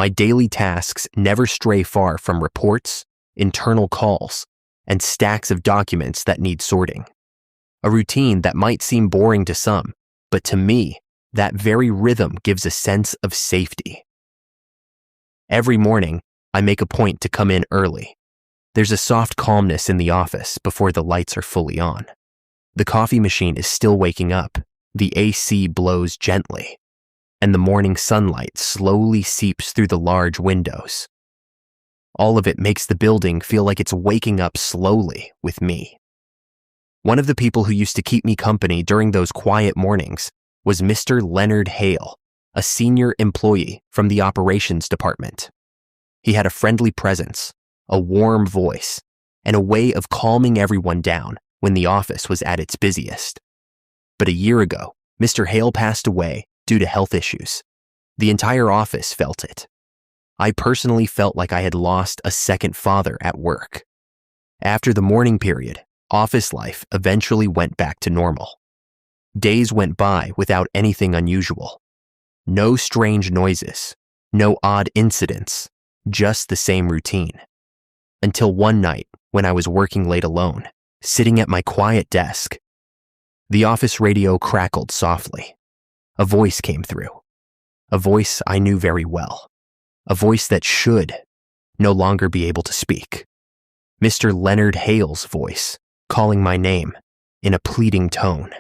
My daily tasks never stray far from reports, internal calls, and stacks of documents that need sorting. A routine that might seem boring to some, but to me, that very rhythm gives a sense of safety. Every morning, I make a point to come in early. There's a soft calmness in the office before the lights are fully on. The coffee machine is still waking up, the AC blows gently, and the morning sunlight slowly seeps through the large windows. All of it makes the building feel like it's waking up slowly with me. One of the people who used to keep me company during those quiet mornings was Mr. Leonard Hale, a senior employee from the operations department. He had a friendly presence, a warm voice, and a way of calming everyone down when the office was at its busiest. But a year ago, Mr. Hale passed away due to health issues. The entire office felt it. I personally felt like I had lost a second father at work. After the mourning period, office life eventually went back to normal. Days went by without anything unusual. No strange noises, no odd incidents, just the same routine. Until one night when I was working late alone, sitting at my quiet desk. The office radio crackled softly. A voice came through. A voice I knew very well. A voice that should no longer be able to speak. Mr. Leonard Hale's voice, calling my name in a pleading tone.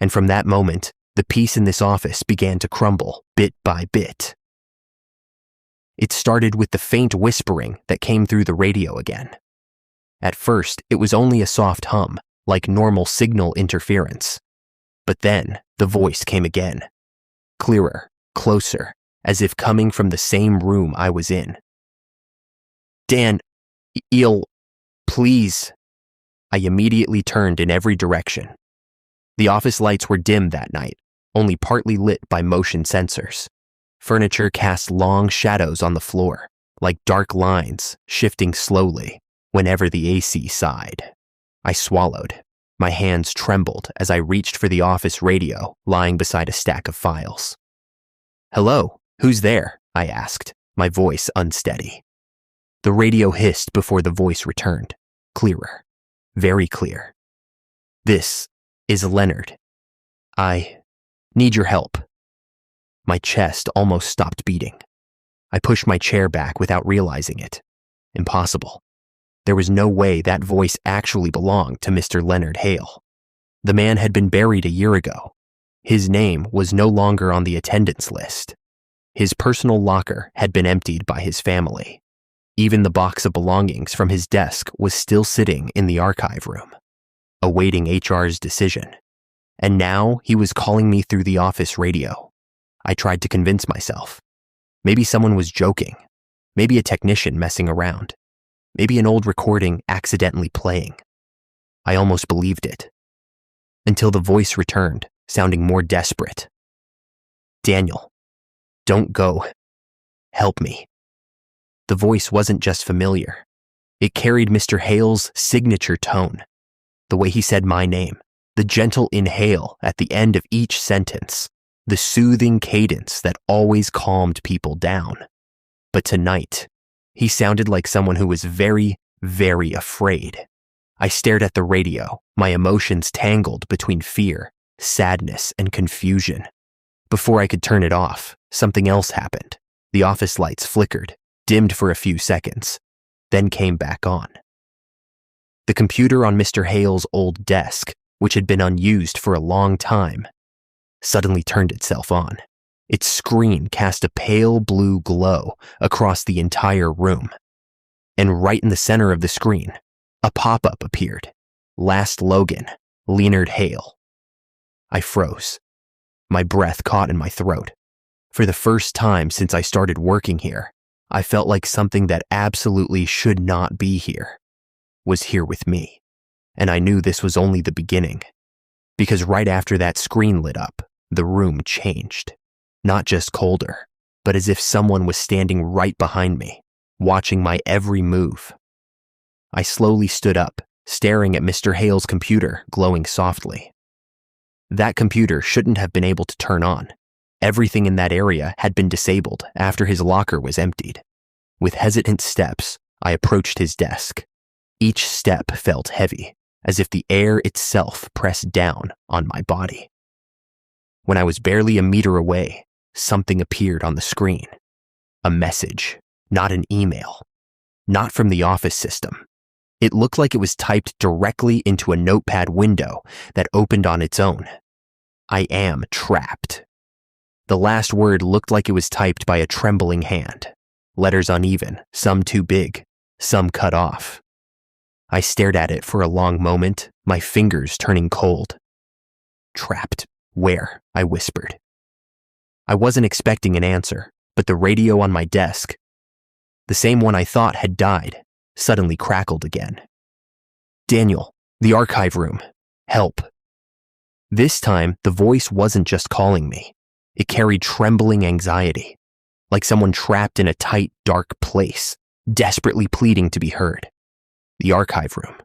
And from that moment, the peace in this office began to crumble bit by bit. It started with the faint whispering that came through the radio again. At first, it was only a soft hum, like normal signal interference. But then, the voice came again. Clearer, closer, as if coming from the same room I was in. Dan, please. I immediately turned in every direction. The office lights were dim that night, only partly lit by motion sensors. Furniture cast long shadows on the floor, like dark lines shifting slowly whenever the AC sighed. I swallowed. My hands trembled as I reached for the office radio lying beside a stack of files. "Hello, who's there?" I asked, my voice unsteady. The radio hissed before the voice returned, clearer, very clear. "This is Leonard. I need your help." My chest almost stopped beating. I pushed my chair back without realizing it. Impossible. There was no way that voice actually belonged to Mr. Leonard Hale. The man had been buried a year ago. His name was no longer on the attendance list. His personal locker had been emptied by his family. Even the box of belongings from his desk was still sitting in the archive room, awaiting HR's decision. And now he was calling me through the office radio. I tried to convince myself. Maybe someone was joking. Maybe a technician messing around. Maybe an old recording accidentally playing. I almost believed it. Until the voice returned, sounding more desperate. "Daniel, don't go. Help me." The voice wasn't just familiar. It carried Mr. Hale's signature tone. The way he said my name, the gentle inhale at the end of each sentence, the soothing cadence that always calmed people down. But tonight, he sounded like someone who was very, very afraid. I stared at the radio, my emotions tangled between fear, sadness, and confusion. Before I could turn it off, something else happened. The office lights flickered, dimmed for a few seconds, then came back on. The computer on Mr. Hale's old desk, which had been unused for a long time, suddenly turned itself on. Its screen cast a pale blue glow across the entire room. And right in the center of the screen, a pop-up appeared. Last Logan, Leonard Hale. I froze. My breath caught in my throat. For the first time since I started working here, I felt like something that absolutely should not be here was here with me. And I knew this was only the beginning. Because right after that screen lit up, the room changed. Not just colder, but as if someone was standing right behind me, watching my every move. I slowly stood up, staring at Mr. Hale's computer glowing softly. That computer shouldn't have been able to turn on. Everything in that area had been disabled after his locker was emptied. With hesitant steps, I approached his desk. Each step felt heavy, as if the air itself pressed down on my body. When I was barely a meter away, something appeared on the screen. A message, not an email. Not from the office system. It looked like it was typed directly into a notepad window that opened on its own. I am trapped. The last word looked like it was typed by a trembling hand. Letters uneven, some too big, some cut off. I stared at it for a long moment, my fingers turning cold. Trapped. Where? I whispered. I wasn't expecting an answer, but the radio on my desk, the same one I thought had died, suddenly crackled again. Daniel, the archive room. Help. This time, the voice wasn't just calling me. It carried trembling anxiety, like someone trapped in a tight, dark place, desperately pleading to be heard. The archive room.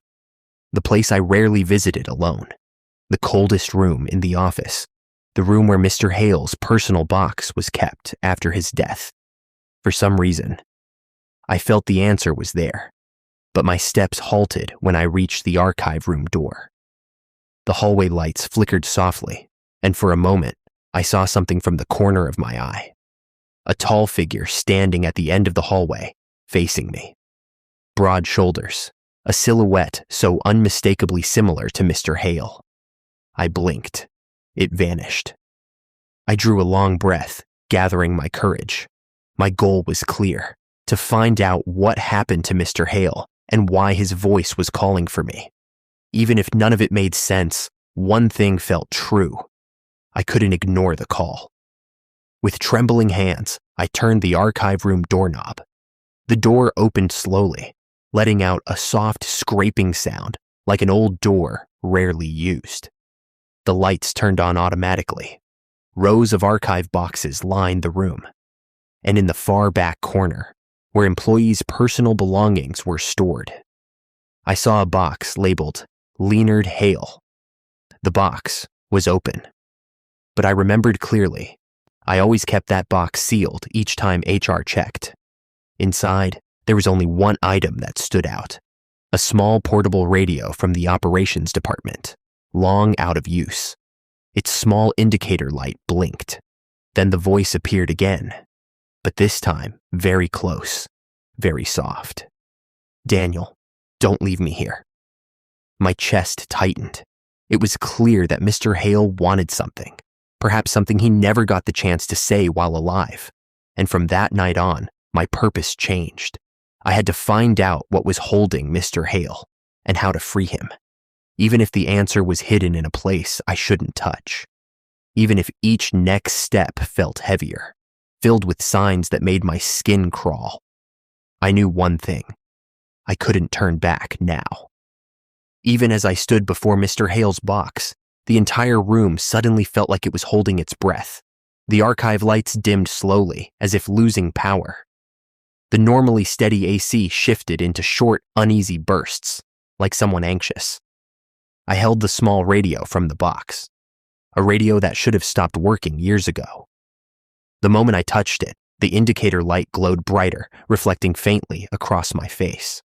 The place I rarely visited alone. The coldest room in the office. The room where Mr. Hale's personal box was kept after his death. For some reason, I felt the answer was there, but my steps halted when I reached the archive room door. The hallway lights flickered softly, and for a moment, I saw something from the corner of my eye. A tall figure standing at the end of the hallway, facing me. Broad shoulders, a silhouette so unmistakably similar to Mr. Hale. I blinked. It vanished. I drew a long breath, gathering my courage. My goal was clear, to find out what happened to Mr. Hale and why his voice was calling for me. Even if none of it made sense, one thing felt true. I couldn't ignore the call. With trembling hands, I turned the archive room doorknob. The door opened slowly, letting out a soft scraping sound like an old door rarely used. The lights turned on automatically. Rows of archive boxes lined the room. And in the far back corner, where employees' personal belongings were stored, I saw a box labeled Leonard Hale. The box was open. But I remembered clearly, I always kept that box sealed each time HR checked. Inside, there was only one item that stood out. A small portable radio from the operations department, long out of use. Its small indicator light blinked. Then the voice appeared again, but this time very close, very soft. Daniel, don't leave me here. My chest tightened. It was clear that Mr. Hale wanted something, perhaps something he never got the chance to say while alive. And from that night on, my purpose changed. I had to find out what was holding Mr. Hale and how to free him, even if the answer was hidden in a place I shouldn't touch. Even if each next step felt heavier, filled with signs that made my skin crawl. I knew one thing. I couldn't turn back now. Even as I stood before Mr. Hale's box, the entire room suddenly felt like it was holding its breath. The archive lights dimmed slowly, as if losing power. The normally steady AC shifted into short, uneasy bursts, like someone anxious. I held the small radio from the box, a radio that should have stopped working years ago. The moment I touched it, the indicator light glowed brighter, reflecting faintly across my face.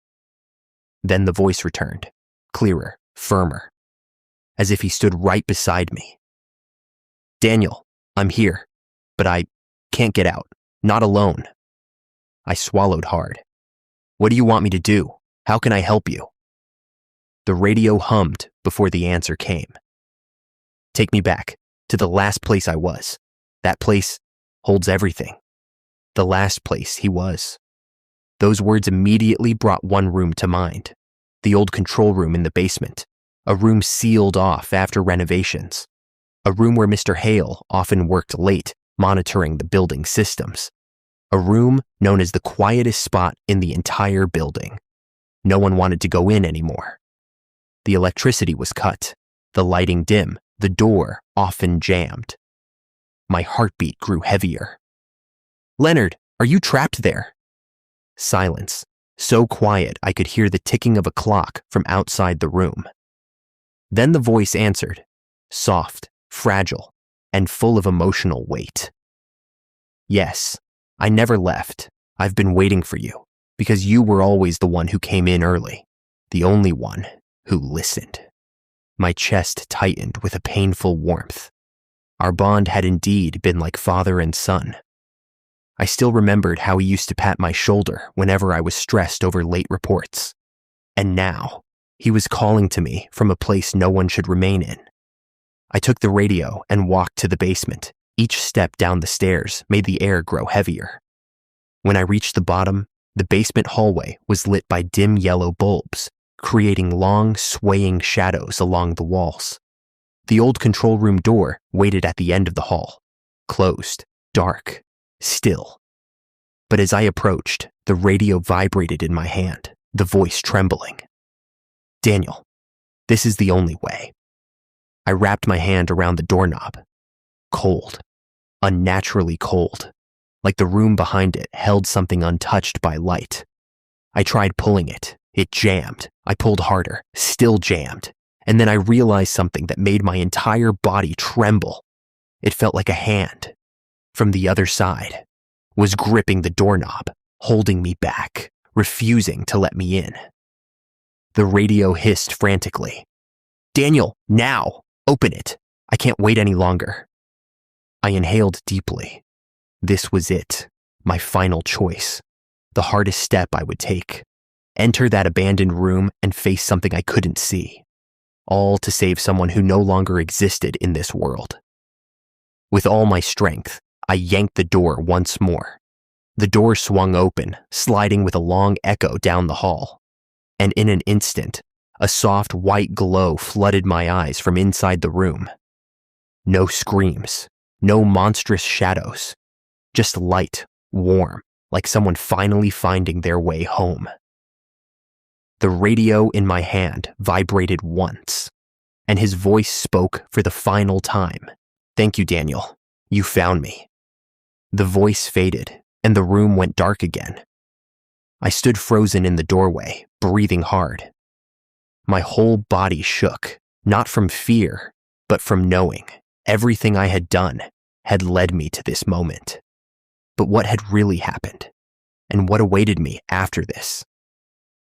Then the voice returned, clearer, firmer, as if he stood right beside me. Daniel, I'm here, but I can't get out, not alone. I swallowed hard. What do you want me to do? How can I help you? The radio hummed before the answer came. Take me back to the last place I was. That place holds everything. The last place he was. Those words immediately brought one room to mind. The old control room in the basement. A room sealed off after renovations. A room where Mr. Hale often worked late, monitoring the building systems. A room known as the quietest spot in the entire building. No one wanted to go in anymore. The electricity was cut, the lighting dim, the door often jammed. My heartbeat grew heavier. Leonard, are you trapped there? Silence, so quiet I could hear the ticking of a clock from outside the room. Then the voice answered, soft, fragile, and full of emotional weight. Yes, I never left. I've been waiting for you, because you were always the one who came in early, the only one who listened. My chest tightened with a painful warmth. Our bond had indeed been like father and son. I still remembered how he used to pat my shoulder whenever I was stressed over late reports. And now, he was calling to me from a place no one should remain in. I took the radio and walked to the basement. Each step down the stairs made the air grow heavier. When I reached the bottom, the basement hallway was lit by dim yellow bulbs, creating long, swaying shadows along the walls. The old control room door waited at the end of the hall, closed, dark, still. But as I approached, the radio vibrated in my hand, the voice trembling. Daniel, this is the only way. I wrapped my hand around the doorknob. Cold, unnaturally cold, like the room behind it held something untouched by light. I tried pulling it. It jammed. I pulled harder, still jammed. And then I realized something that made my entire body tremble. It felt like a hand, from the other side, was gripping the doorknob, holding me back, refusing to let me in. The radio hissed frantically. Daniel, now! Open it! I can't wait any longer. I inhaled deeply. This was it, my final choice, the hardest step I would take. Enter that abandoned room and face something I couldn't see, all to save someone who no longer existed in this world. With all my strength, I yanked the door once more. The door swung open, sliding with a long echo down the hall. And in an instant, a soft white glow flooded my eyes from inside the room. No screams, no monstrous shadows, just light, warm, like someone finally finding their way home. The radio in my hand vibrated once, and his voice spoke for the final time. Thank you, Daniel. You found me. The voice faded, and the room went dark again. I stood frozen in the doorway, breathing hard. My whole body shook, not from fear, but from knowing everything I had done had led me to this moment. But what had really happened? And what awaited me after this?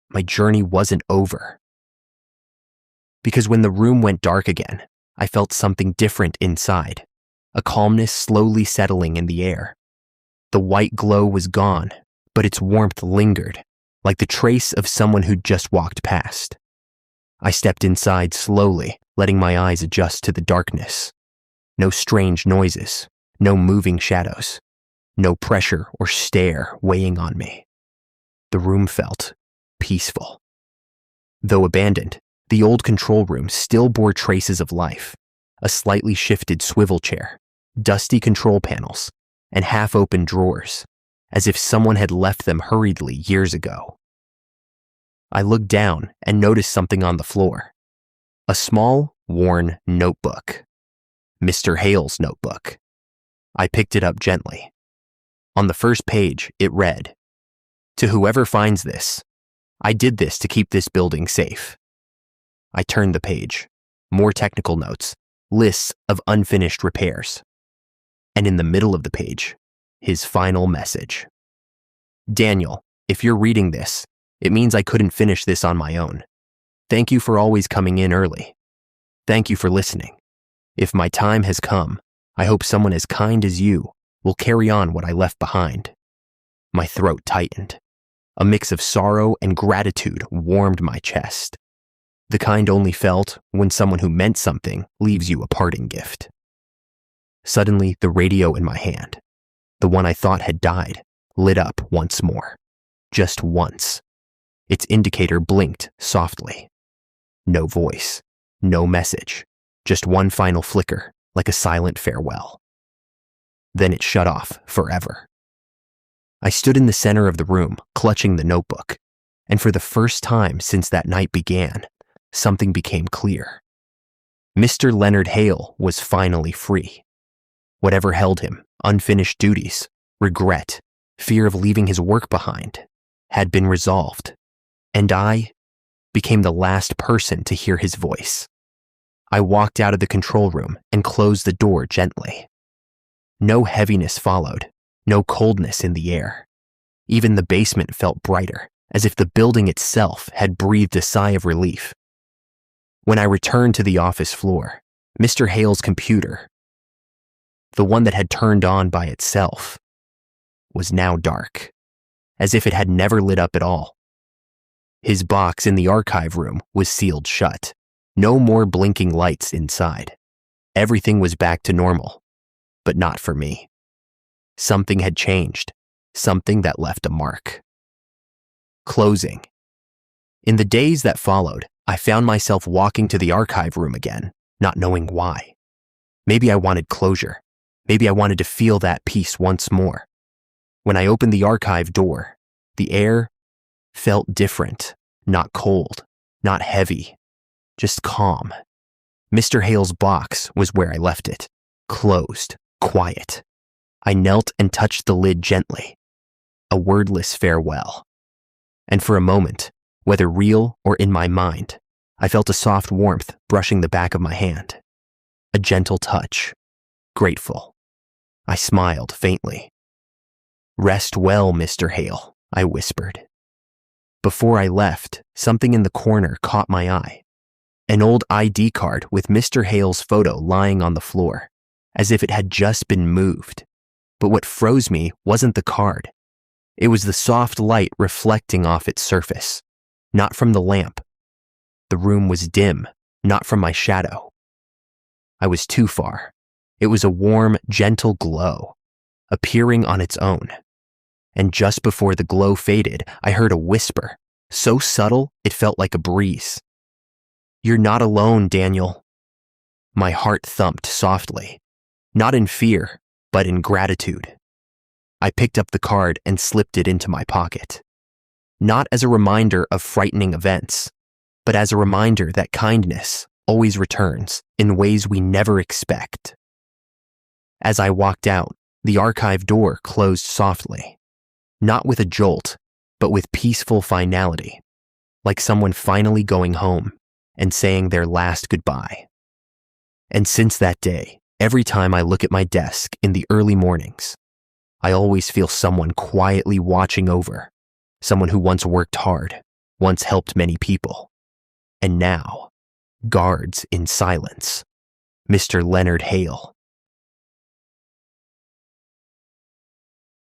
My journey wasn't over. Because when the room went dark again, I felt something different inside, a calmness slowly settling in the air. The white glow was gone, but its warmth lingered, like the trace of someone who'd just walked past. I stepped inside slowly, letting my eyes adjust to the darkness. No strange noises, no moving shadows, no pressure or stare weighing on me. The room felt peaceful. Though abandoned, the old control room still bore traces of life, a slightly shifted swivel chair, dusty control panels, and half-open drawers, as if someone had left them hurriedly years ago. I looked down and noticed something on the floor. A small, worn notebook. Mr. Hale's notebook. I picked it up gently. On the first page, it read, "To whoever finds this, I did this to keep this building safe." I turned the page. More technical notes, lists of unfinished repairs. And in the middle of the page, his final message. "Daniel, if you're reading this, it means I couldn't finish this on my own. Thank you for always coming in early. Thank you for listening. If my time has come, I hope someone as kind as you will carry on what I left behind." My throat tightened. A mix of sorrow and gratitude warmed my chest. The kind only felt when someone who meant something leaves you a parting gift. Suddenly, the radio in my hand, the one I thought had died, lit up once more. Just once. Its indicator blinked softly. No voice, no message, just one final flicker, like a silent farewell. Then it shut off forever. I stood in the center of the room, clutching the notebook, and for the first time since that night began, something became clear. Mr. Leonard Hale was finally free. Whatever held him, unfinished duties, regret, fear of leaving his work behind, had been resolved, and I became the last person to hear his voice. I walked out of the control room and closed the door gently. No heaviness followed, no coldness in the air. Even the basement felt brighter, as if the building itself had breathed a sigh of relief. When I returned to the office floor, Mr. Hale's computer, the one that had turned on by itself, was now dark, as if it had never lit up at all. His box in the archive room was sealed shut. No more blinking lights inside. Everything was back to normal, but not for me. Something had changed, something that left a mark. Closing. In the days that followed, I found myself walking to the archive room again, not knowing why. Maybe I wanted closure. Maybe I wanted to feel that peace once more. When I opened the archive door, the air felt different, not cold, not heavy, just calm. Mr. Hale's box was where I left it, closed, quiet. I knelt and touched the lid gently, a wordless farewell. And for a moment, whether real or in my mind, I felt a soft warmth brushing the back of my hand. A gentle touch, grateful. I smiled faintly. "Rest well, Mr. Hale," I whispered. Before I left, something in the corner caught my eye. An old ID card with Mr. Hale's photo lying on the floor, as if it had just been moved. But what froze me wasn't the card. It was the soft light reflecting off its surface, not from the lamp. The room was dim, not from my shadow. I was too far. It was a warm, gentle glow, appearing on its own. And just before the glow faded, I heard a whisper, so subtle it felt like a breeze. "You're not alone, Daniel." My heart thumped softly, not in fear, but in gratitude. I picked up the card and slipped it into my pocket. Not as a reminder of frightening events, but as a reminder that kindness always returns in ways we never expect. As I walked out, the archive door closed softly, not with a jolt, but with peaceful finality, like someone finally going home and saying their last goodbye. And since that day, every time I look at my desk in the early mornings, I always feel someone quietly watching over, someone who once worked hard, once helped many people, and now guards in silence. Mr. Leonard Hale.